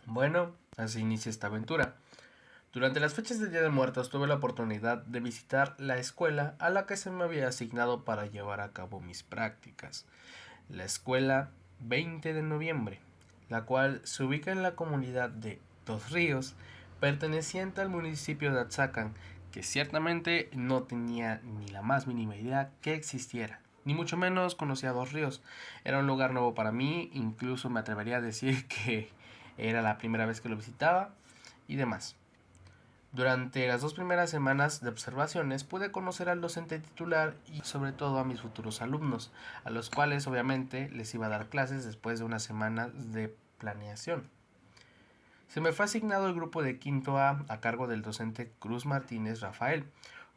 Bueno, así inicia esta aventura. Durante las fechas del Día de Muertos tuve la oportunidad de visitar la escuela a la que se me había asignado para llevar a cabo mis prácticas, la escuela 20 de noviembre, la cual se ubica en la comunidad de Dos Ríos, perteneciente al municipio de Atzacan, que ciertamente no tenía ni la más mínima idea que existiera, ni mucho menos conocía Dos Ríos. Era un lugar nuevo para mí, incluso me atrevería a decir que era la primera vez que lo visitaba y demás. Durante las 2 primeras semanas de observaciones pude conocer al docente titular y sobre todo a mis futuros alumnos, a los cuales obviamente les iba a dar clases después de unas semanas de planeación. Se me fue asignado el grupo de quinto A cargo del docente Cruz Martínez Rafael,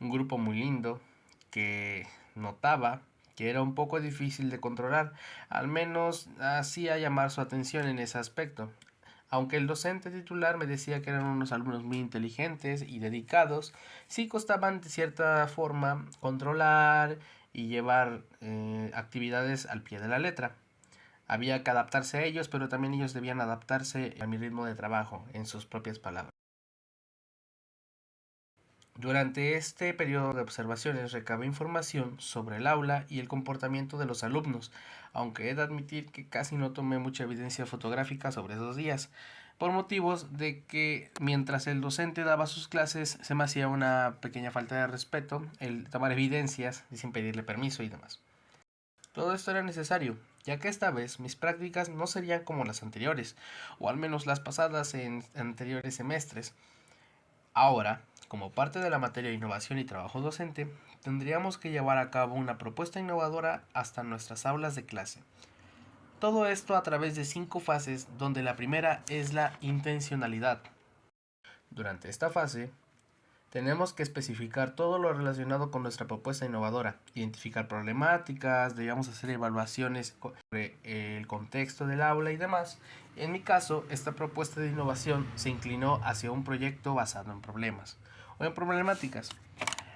un grupo muy lindo que notaba que era un poco difícil de controlar, al menos hacía llamar su atención en ese aspecto. Aunque el docente titular me decía que eran unos alumnos muy inteligentes y dedicados, sí costaban de cierta forma controlar y llevar actividades al pie de la letra. Había que adaptarse a ellos, pero también ellos debían adaptarse a mi ritmo de trabajo, en sus propias palabras. Durante este periodo de observaciones recabé información sobre el aula y el comportamiento de los alumnos, aunque he de admitir que casi no tomé mucha evidencia fotográfica sobre esos días, por motivos de que mientras el docente daba sus clases se me hacía una pequeña falta de respeto el tomar evidencias y sin pedirle permiso y demás. Todo esto era necesario, ya que esta vez mis prácticas no serían como las anteriores, o al menos las pasadas en anteriores semestres. Ahora, como parte de la materia de innovación y trabajo docente, tendríamos que llevar a cabo una propuesta innovadora hasta nuestras aulas de clase. Todo esto a través de 5 fases, donde la primera es la intencionalidad. Durante esta fase, tenemos que especificar todo lo relacionado con nuestra propuesta innovadora, identificar problemáticas, debíamos hacer evaluaciones sobre el contexto del aula y demás. En mi caso, esta propuesta de innovación se inclinó hacia un proyecto basado en problemas o en problemáticas.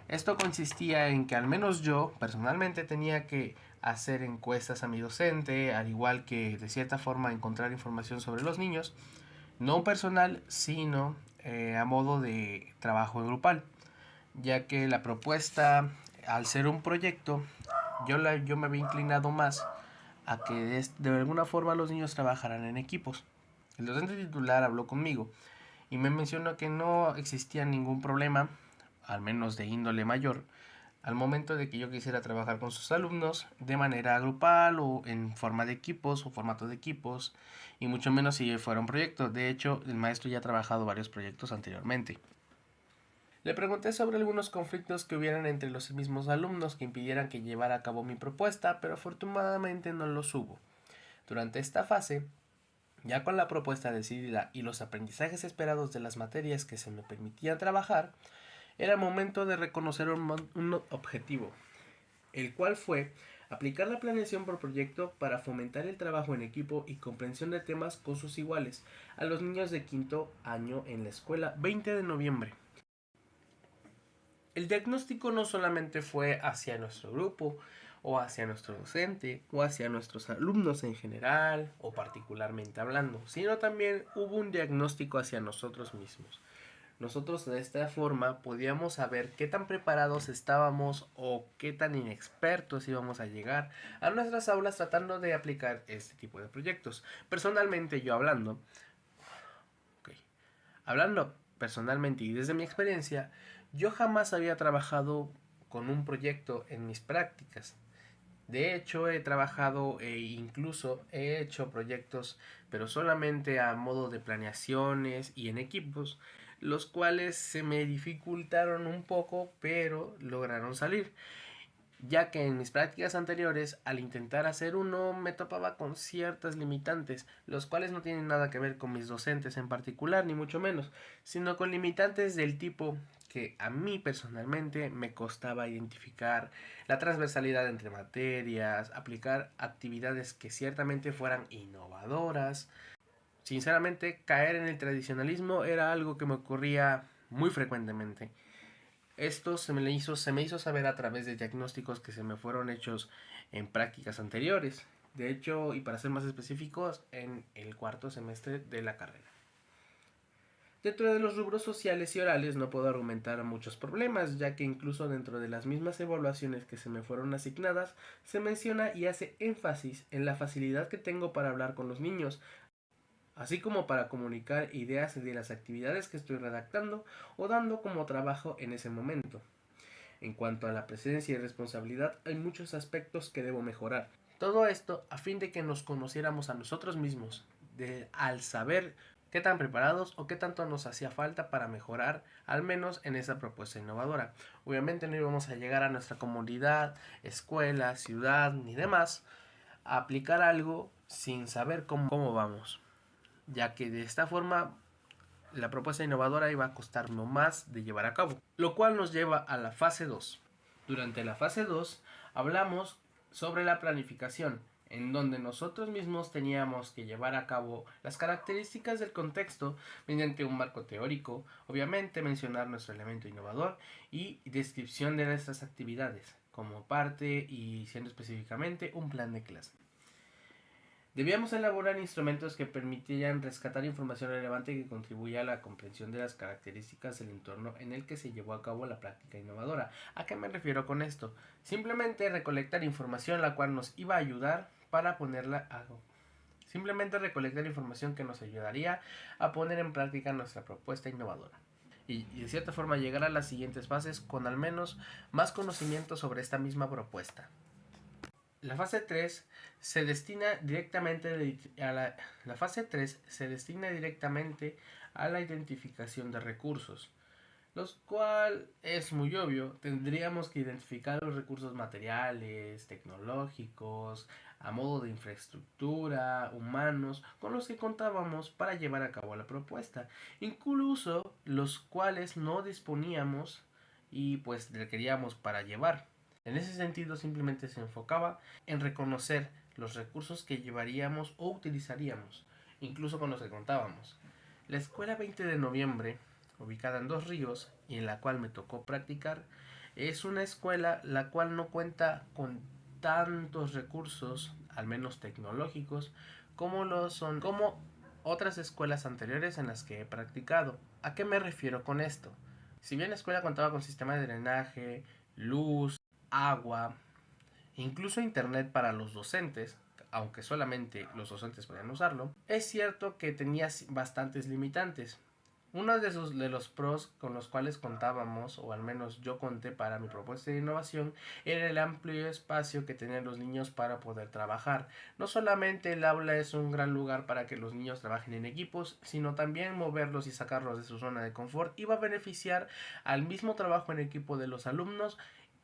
Esto consistía en que al menos yo personalmente tenía que hacer encuestas a mi docente, al igual que de cierta forma encontrar información sobre los niños, no personal, sino a modo de trabajo grupal, ya que la propuesta, al ser un proyecto, yo me había inclinado más a que de alguna forma los niños trabajaran en equipos. El docente titular habló conmigo y me mencionó que no existía ningún problema, al menos de índole mayor, al momento de que yo quisiera trabajar con sus alumnos de manera grupal o en forma de equipos o formato de equipos, y mucho menos si fuera un proyecto. De hecho, el maestro ya ha trabajado varios proyectos anteriormente. Le pregunté sobre algunos conflictos que hubieran entre los mismos alumnos que impidieran que llevara a cabo mi propuesta, pero afortunadamente no los hubo. Durante esta fase, ya con la propuesta decidida y los aprendizajes esperados de las materias que se me permitían trabajar, era momento de reconocer un objetivo, el cual fue aplicar la planeación por proyecto para fomentar el trabajo en equipo y comprensión de temas con sus iguales a los niños de quinto año en la escuela 20 de noviembre. El diagnóstico no solamente fue hacia nuestro grupo, o hacia nuestro docente, o hacia nuestros alumnos en general, o particularmente hablando, sino también hubo un diagnóstico hacia nosotros mismos. Nosotros de esta forma podíamos saber qué tan preparados estábamos o qué tan inexpertos íbamos a llegar a nuestras aulas tratando de aplicar este tipo de proyectos. Personalmente yo ok, hablando personalmente y desde mi experiencia, yo jamás había trabajado con un proyecto en mis prácticas. De hecho, he trabajado e incluso he hecho proyectos, pero solamente a modo de planeaciones y en equipos, los cuales se me dificultaron un poco, pero lograron salir, ya que en mis prácticas anteriores, al intentar hacer uno, me topaba con ciertas limitantes, los cuales no tienen nada que ver con mis docentes en particular, ni mucho menos, sino con limitantes del tipo que a mí personalmente me costaba identificar la transversalidad entre materias, aplicar actividades que ciertamente fueran innovadoras. Sinceramente, caer en el tradicionalismo era algo que me ocurría muy frecuentemente. Esto se me hizo saber a través de diagnósticos que se me fueron hechos en prácticas anteriores. De hecho, y para ser más específicos, en el cuarto semestre de la carrera. Dentro de los rubros sociales y orales no puedo argumentar muchos problemas, ya que incluso dentro de las mismas evaluaciones que se me fueron asignadas, se menciona y hace énfasis en la facilidad que tengo para hablar con los niños, así como para comunicar ideas de las actividades que estoy redactando o dando como trabajo en ese momento. En cuanto a la presencia y responsabilidad, hay muchos aspectos que debo mejorar. Todo esto a fin de que nos conociéramos a nosotros mismos, al saber qué tan preparados o qué tanto nos hacía falta para mejorar, al menos en esa propuesta innovadora. Obviamente no íbamos a llegar a nuestra comunidad, escuela, ciudad ni demás a aplicar algo sin saber cómo vamos, ya que de esta forma la propuesta innovadora iba a costarnos más de llevar a cabo, lo cual nos lleva a la fase 2. Durante la fase 2 hablamos sobre la planificación, en donde nosotros mismos teníamos que llevar a cabo las características del contexto mediante un marco teórico, obviamente mencionar nuestro elemento innovador y descripción de nuestras actividades, como parte y siendo específicamente un plan de clase. Debíamos elaborar instrumentos que permitieran rescatar información relevante que contribuya a la comprensión de las características del entorno en el que se llevó a cabo la práctica innovadora. ¿A qué me refiero con esto? Simplemente recolectar información la cual nos iba a ayudar para ponerla a... Simplemente recolectar información que nos ayudaría a poner en práctica nuestra propuesta innovadora. Y de cierta forma llegar a las siguientes fases con al menos más conocimiento sobre esta misma propuesta. La fase 3 se destina directamente la fase 3 se destina directamente a la identificación de recursos, los cual es muy obvio, tendríamos que identificar los recursos materiales, tecnológicos, a modo de infraestructura, humanos, con los que contábamos para llevar a cabo la propuesta, incluso los cuales no disponíamos y pues requeríamos para llevar. En ese sentido simplemente se enfocaba en reconocer los recursos que llevaríamos o utilizaríamos, incluso con los que contábamos. La escuela 20 de noviembre, ubicada en Dos Ríos y en la cual me tocó practicar, es una escuela la cual no cuenta con tantos recursos, al menos tecnológicos, como otras escuelas anteriores en las que he practicado. ¿A qué me refiero con esto? Si bien la escuela contaba con sistema de drenaje, luz, agua, incluso internet para los docentes, aunque solamente los docentes podían usarlo, es cierto que tenía bastantes limitantes. Uno de los pros con los cuales contábamos, o al menos yo conté para mi propuesta de innovación, era el amplio espacio que tenían los niños para poder trabajar. No solamente el aula es un gran lugar para que los niños trabajen en equipos, sino también moverlos y sacarlos de su zona de confort iba a beneficiar al mismo trabajo en equipo de los alumnos.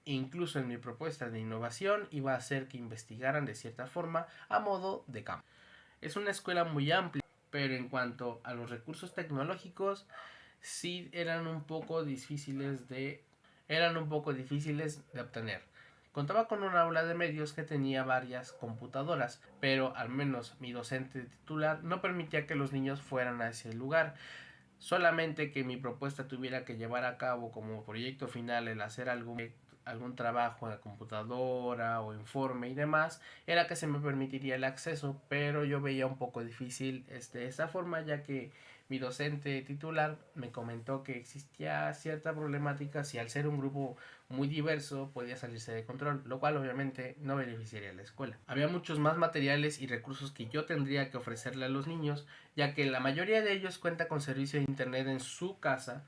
Incluso en mi propuesta de innovación iba a hacer que investigaran de cierta forma a modo de campo. Es una escuela muy amplia, pero en cuanto a los recursos tecnológicos, sí eran un poco difíciles de obtener. Contaba con un aula de medios que tenía varias computadoras, pero al menos mi docente titular no permitía que los niños fueran a ese lugar. Solamente que mi propuesta tuviera que llevar a cabo como proyecto final el hacer algún trabajo en la computadora o informe y demás, era que se me permitiría el acceso, pero yo veía un poco difícil esa forma, ya que mi docente titular me comentó que existía cierta problemática si al ser un grupo muy diverso podía salirse de control, lo cual obviamente no beneficiaría a la escuela. Había muchos más materiales y recursos que yo tendría que ofrecerle a los niños, ya que la mayoría de ellos cuenta con servicio de internet en su casa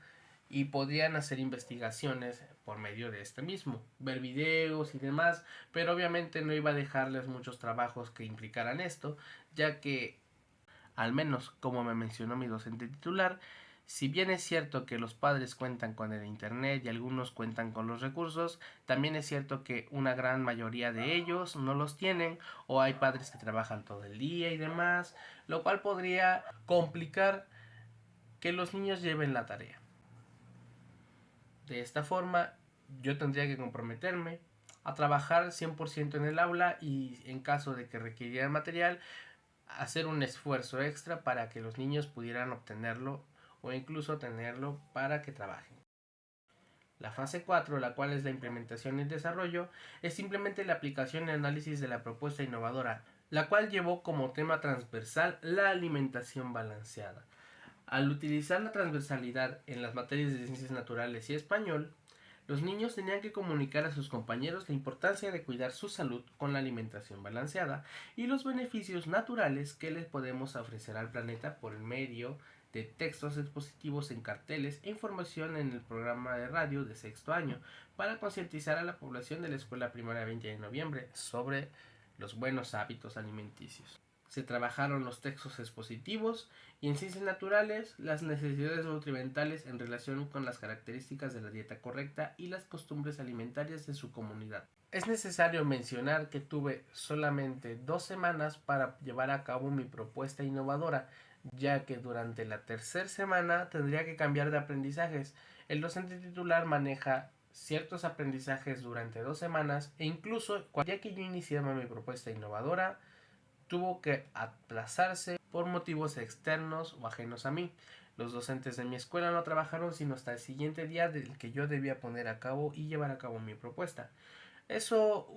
y podrían hacer investigaciones por medio de este mismo, ver videos y demás, pero obviamente no iba a dejarles muchos trabajos que implicaran esto, ya que, al menos como me mencionó mi docente titular, si bien es cierto que los padres cuentan con el internet y algunos cuentan con los recursos, también es cierto que una gran mayoría de ellos no los tienen o hay padres que trabajan todo el día y demás, lo cual podría complicar que los niños lleven la tarea. De esta forma, yo tendría que comprometerme a trabajar 100% en el aula y en caso de que requiriera material, hacer un esfuerzo extra para que los niños pudieran obtenerlo o incluso tenerlo para que trabajen. La fase 4, la cual es la implementación y desarrollo, es simplemente la aplicación y análisis de la propuesta innovadora, la cual llevó como tema transversal la alimentación balanceada. Al utilizar la transversalidad en las materias de ciencias naturales y español, los niños tenían que comunicar a sus compañeros la importancia de cuidar su salud con la alimentación balanceada y los beneficios naturales que les podemos ofrecer al planeta por el medio de textos expositivos en carteles e información en el programa de radio de sexto año para concientizar a la población de la escuela primaria 20 de noviembre sobre los buenos hábitos alimenticios. Se trabajaron los textos expositivos y en ciencias naturales las necesidades nutrimentales en relación con las características de la dieta correcta y las costumbres alimentarias de su comunidad. Es necesario mencionar que tuve solamente 2 semanas para llevar a cabo mi propuesta innovadora, ya que durante la tercera semana tendría que cambiar de aprendizajes. El docente titular maneja ciertos aprendizajes durante 2 semanas e incluso ya que yo iniciaba mi propuesta innovadora, tuvo que aplazarse por motivos externos o ajenos a mí. Los docentes de mi escuela no trabajaron sino hasta el siguiente día del que yo debía poner a cabo y llevar a cabo mi propuesta. Eso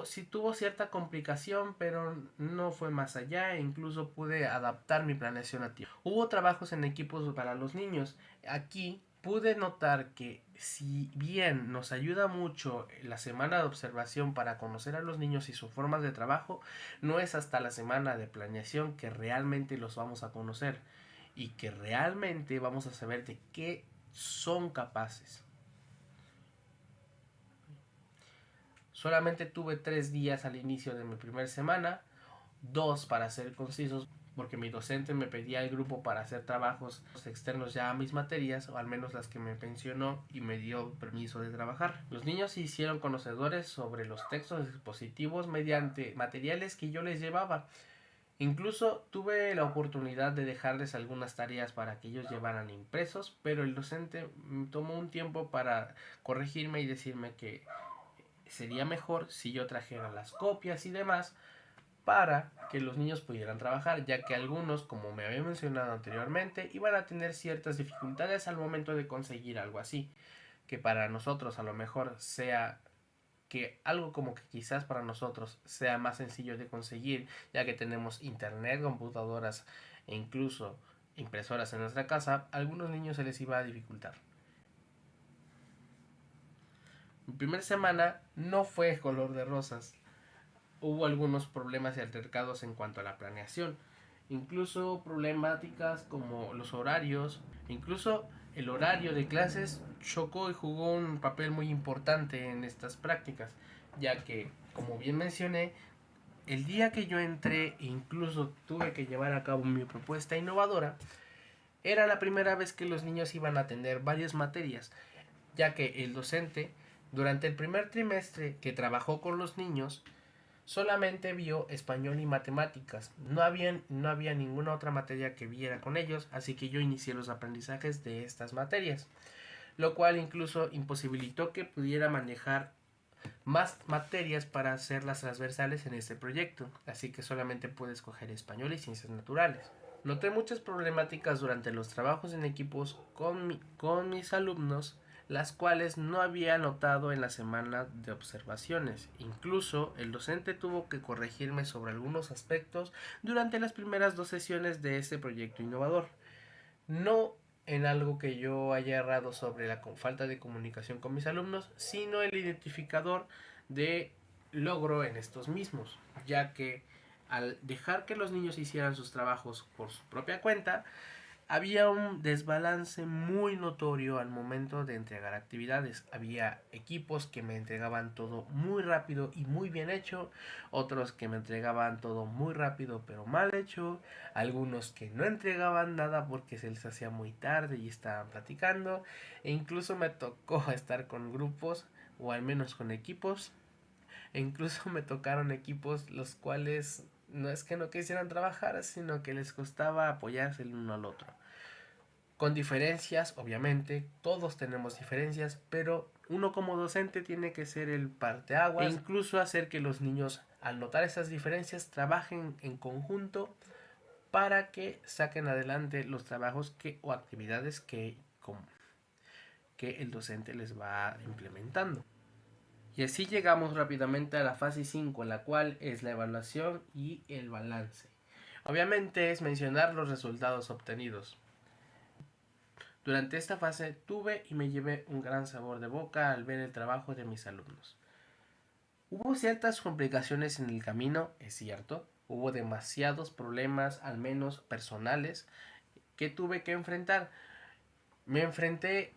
sí tuvo cierta complicación, pero no fue más allá e incluso pude adaptar mi planeación a tiempo. Hubo trabajos en equipos para los niños. Aquí pude notar que si bien nos ayuda mucho la semana de observación para conocer a los niños y sus formas de trabajo, no es hasta la semana de planeación que realmente los vamos a conocer y que realmente vamos a saber de qué son capaces. Solamente tuve 3 días al inicio de mi primera semana, 2 para ser concisos, porque mi docente me pedía el grupo para hacer trabajos externos ya a mis materias, o al menos las que me pensionó y me dio permiso de trabajar. Los niños se hicieron conocedores sobre los textos expositivos mediante materiales que yo les llevaba. Incluso tuve la oportunidad de dejarles algunas tareas para que ellos llevaran impresos, pero el docente tomó un tiempo para corregirme y decirme que sería mejor si yo trajera las copias y demás para que los niños pudieran trabajar, ya que algunos, como me había mencionado anteriormente, iban a tener ciertas dificultades al momento de conseguir algo así, que para nosotros a lo mejor sea que algo como que quizás para nosotros sea más sencillo de conseguir, ya que tenemos internet, computadoras e incluso impresoras en nuestra casa, a algunos niños se les iba a dificultar. Mi primera semana no fue color de rosas. Hubo algunos problemas y altercados en cuanto a la planeación. Incluso problemáticas como los horarios. Incluso el horario de clases chocó y jugó un papel muy importante en estas prácticas. Ya que, como bien mencioné, el día que yo entré e incluso tuve que llevar a cabo mi propuesta innovadora, era la primera vez que los niños iban a tener varias materias, ya que el docente, durante el primer trimestre que trabajó con los niños, solamente vio español y matemáticas. No había ninguna otra materia que viera con ellos, así que yo inicié los aprendizajes de estas materias, lo cual incluso imposibilitó que pudiera manejar más materias para hacerlas transversales en este proyecto, así que solamente pude escoger español y ciencias naturales. Noté muchas problemáticas durante los trabajos en equipos con mis alumnos, las cuales no había notado en la semana de observaciones. Incluso el docente tuvo que corregirme sobre algunos aspectos durante las primeras 2 sesiones de este proyecto innovador. No en algo que yo haya errado sobre la falta de comunicación con mis alumnos, sino el identificador de logro en estos mismos, ya que al dejar que los niños hicieran sus trabajos por su propia cuenta, había un desbalance muy notorio al momento de entregar actividades. Había equipos que me entregaban todo muy rápido y muy bien hecho, otros que me entregaban todo muy rápido pero mal hecho, algunos que no entregaban nada porque se les hacía muy tarde y estaban platicando, e incluso me tocó estar con grupos o al menos con equipos, e incluso me tocaron equipos los cuales no es que no quisieran trabajar, sino que les costaba apoyarse el uno al otro. Con diferencias, obviamente, todos tenemos diferencias, pero uno como docente tiene que ser el parteaguas e incluso hacer que los niños, al notar esas diferencias, trabajen en conjunto para que saquen adelante los trabajos o actividades que el docente les va implementando. Y así llegamos rápidamente a la fase 5, la cual es la evaluación y el balance. Obviamente es mencionar los resultados obtenidos. Durante esta fase tuve y me llevé un gran sabor de boca al ver el trabajo de mis alumnos. Hubo ciertas complicaciones en el camino, es cierto. Hubo demasiados problemas, al menos personales, que tuve que enfrentar. Me enfrenté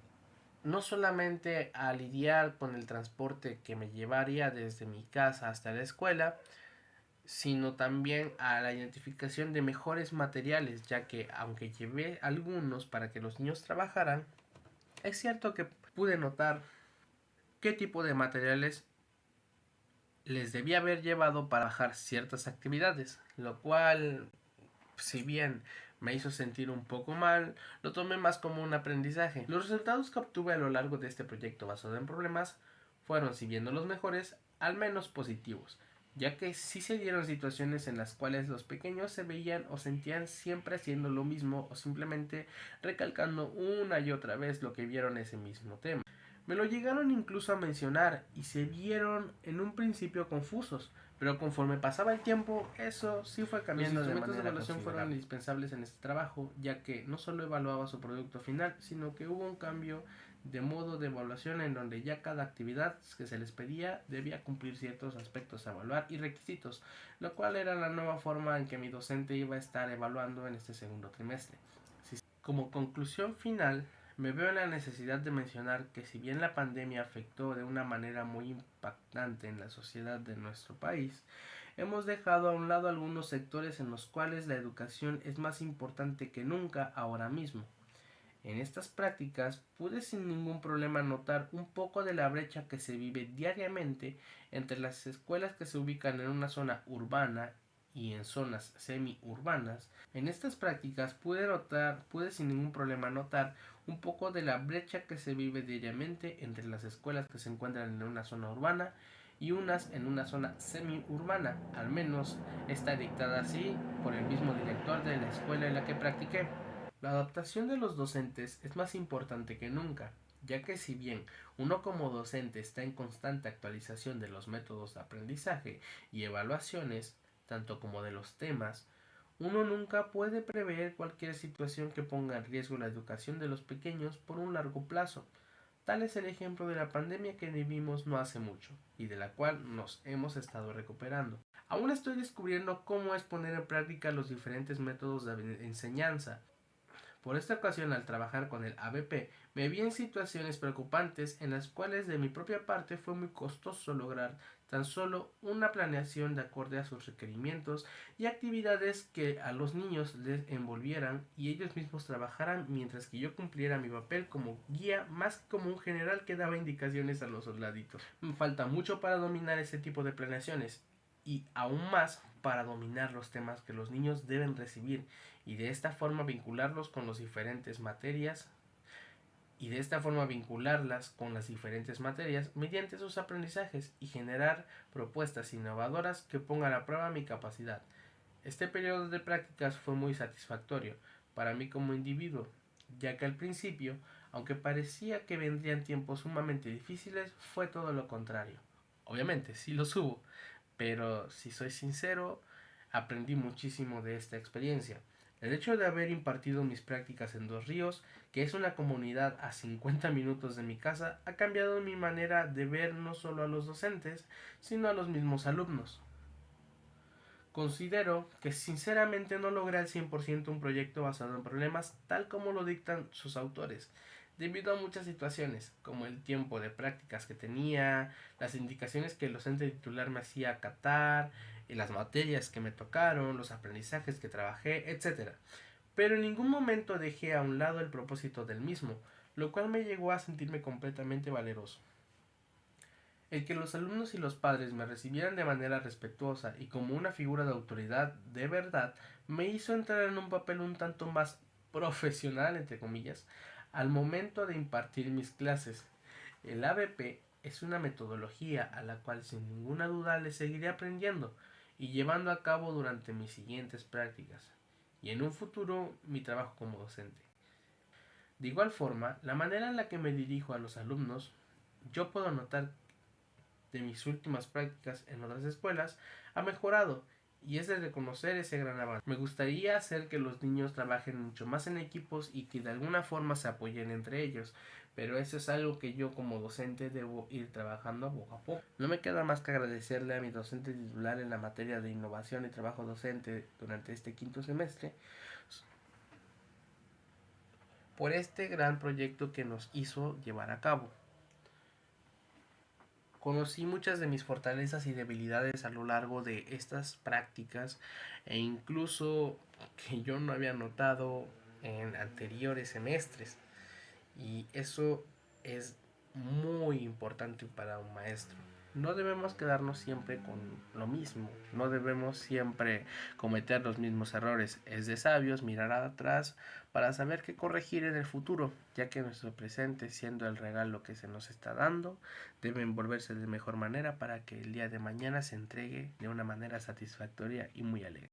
no solamente a lidiar con el transporte que me llevaría desde mi casa hasta la escuela, sino también a la identificación de mejores materiales, ya que aunque llevé algunos para que los niños trabajaran, es cierto que pude notar qué tipo de materiales les debía haber llevado para bajar ciertas actividades, lo cual, si bien me hizo sentir un poco mal, lo tomé más como un aprendizaje. Los resultados que obtuve a lo largo de este proyecto basado en problemas fueron, si bien no los mejores, al menos positivos, ya que sí se dieron situaciones en las cuales los pequeños se veían o sentían siempre haciendo lo mismo o simplemente recalcando una y otra vez lo que vieron ese mismo tema. Me lo llegaron incluso a mencionar y se vieron en un principio confusos, pero conforme pasaba el tiempo, eso sí fue cambiando. Los instrumentos de evaluación fueron indispensables en este trabajo, ya que no solo evaluaba su producto final, sino que hubo un cambio de modo de evaluación en donde ya cada actividad que se les pedía debía cumplir ciertos aspectos a evaluar y requisitos, lo cual era la nueva forma en que mi docente iba a estar evaluando en este segundo trimestre. Como conclusión final, me veo en la necesidad de mencionar que si bien la pandemia afectó de una manera muy impactante en la sociedad de nuestro país, hemos dejado a un lado algunos sectores en los cuales la educación es más importante que nunca ahora mismo. En estas prácticas pude sin ningún problema notar un poco de la brecha que se vive diariamente entre las escuelas que se ubican en una zona urbana y en zonas semi-urbanas. En estas prácticas pude sin ningún problema notar un poco de la brecha que se vive diariamente entre las escuelas que se encuentran en una zona urbana y unas en una zona semi-urbana. Al menos está dictada así por el mismo director de la escuela en la que practiqué. La adaptación de los docentes es más importante que nunca, ya que si bien uno como docente está en constante actualización de los métodos de aprendizaje y evaluaciones, tanto como de los temas, uno nunca puede prever cualquier situación que ponga en riesgo la educación de los pequeños por un largo plazo. Tal es el ejemplo de la pandemia que vivimos no hace mucho y de la cual nos hemos estado recuperando. Aún estoy descubriendo cómo es poner en práctica los diferentes métodos de enseñanza. Por esta ocasión, al trabajar con el ABP, me vi en situaciones preocupantes en las cuales de mi propia parte fue muy costoso lograr tan solo una planeación de acorde a sus requerimientos y actividades que a los niños les envolvieran y ellos mismos trabajaran mientras que yo cumpliera mi papel como guía más que como un general que daba indicaciones a los soldaditos. Me falta mucho para dominar ese tipo de planeaciones y aún más para dominar los temas que los niños deben recibir y de esta forma vincularlos con las diferentes materias mediante sus aprendizajes y generar propuestas innovadoras que pongan a prueba mi capacidad. Este periodo de prácticas fue muy satisfactorio para mí como individuo, ya que al principio, aunque parecía que vendrían tiempos sumamente difíciles, fue todo lo contrario. Obviamente, sí los hubo, pero si soy sincero, aprendí muchísimo de esta experiencia. El hecho de haber impartido mis prácticas en Dos Ríos, que es una comunidad a 50 minutos de mi casa, ha cambiado mi manera de ver no solo a los docentes, sino a los mismos alumnos. Considero que sinceramente no logré al 100% un proyecto basado en problemas tal como lo dictan sus autores, debido a muchas situaciones, como el tiempo de prácticas que tenía, las indicaciones que el docente titular me hacía acatar, y las materias que me tocaron, los aprendizajes que trabajé, etc. Pero en ningún momento dejé a un lado el propósito del mismo, lo cual me llegó a sentirme completamente valeroso. El que los alumnos y los padres me recibieran de manera respetuosa y como una figura de autoridad de verdad me hizo entrar en un papel un tanto más profesional, entre comillas, al momento de impartir mis clases. El ABP es una metodología a la cual sin ninguna duda le seguiré aprendiendo y llevando a cabo durante mis siguientes prácticas y en un futuro mi trabajo como docente. De igual forma, la manera en la que me dirijo a los alumnos, yo puedo notar de mis últimas prácticas en otras escuelas ha mejorado y es de reconocer ese gran avance. Me gustaría hacer que los niños trabajen mucho más en equipos y que de alguna forma se apoyen entre ellos, pero eso es algo que yo como docente debo ir trabajando poco a poco. No me queda más que agradecerle a mi docente titular en la materia de innovación y trabajo docente durante este quinto semestre por este gran proyecto que nos hizo llevar a cabo. Conocí muchas de mis fortalezas y debilidades a lo largo de estas prácticas e incluso que yo no había notado en anteriores semestres. Y eso es muy importante para un maestro. No debemos quedarnos siempre con lo mismo, no debemos siempre cometer los mismos errores. Es de sabios mirar atrás para saber qué corregir en el futuro, ya que nuestro presente, siendo el regalo que se nos está dando, debe envolverse de mejor manera para que el día de mañana se entregue de una manera satisfactoria y muy alegre.